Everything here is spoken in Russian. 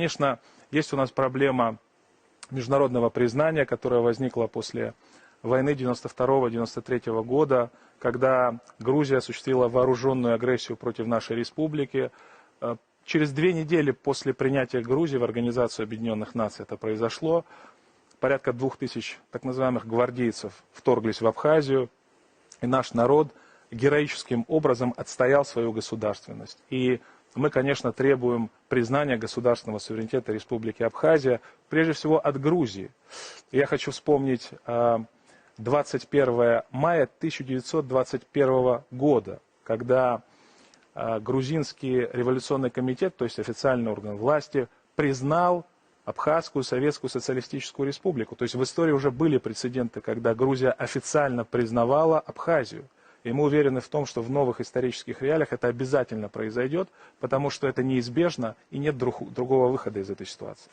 Конечно, есть у нас проблема международного признания, которая возникла после войны 92-93 года, когда Грузия осуществила вооруженную агрессию против нашей республики. Через 2 недели после принятия Грузии в Организацию Объединенных Наций это произошло. Порядка 2000 так называемых гвардейцев вторглись в Абхазию, и наш народ героическим образом отстоял свою государственность. И мы, конечно, требуем признания государственного суверенитета Республики Абхазия, прежде всего от Грузии. Я хочу вспомнить 21 мая 1921 года, когда грузинский революционный комитет, то есть официальный орган власти, признал Абхазскую Советскую Социалистическую Республику. То есть в истории уже были прецеденты, когда Грузия официально признавала Абхазию. И мы уверены в том, что в новых исторических реалиях это обязательно произойдет, потому что это неизбежно и нет другого выхода из этой ситуации.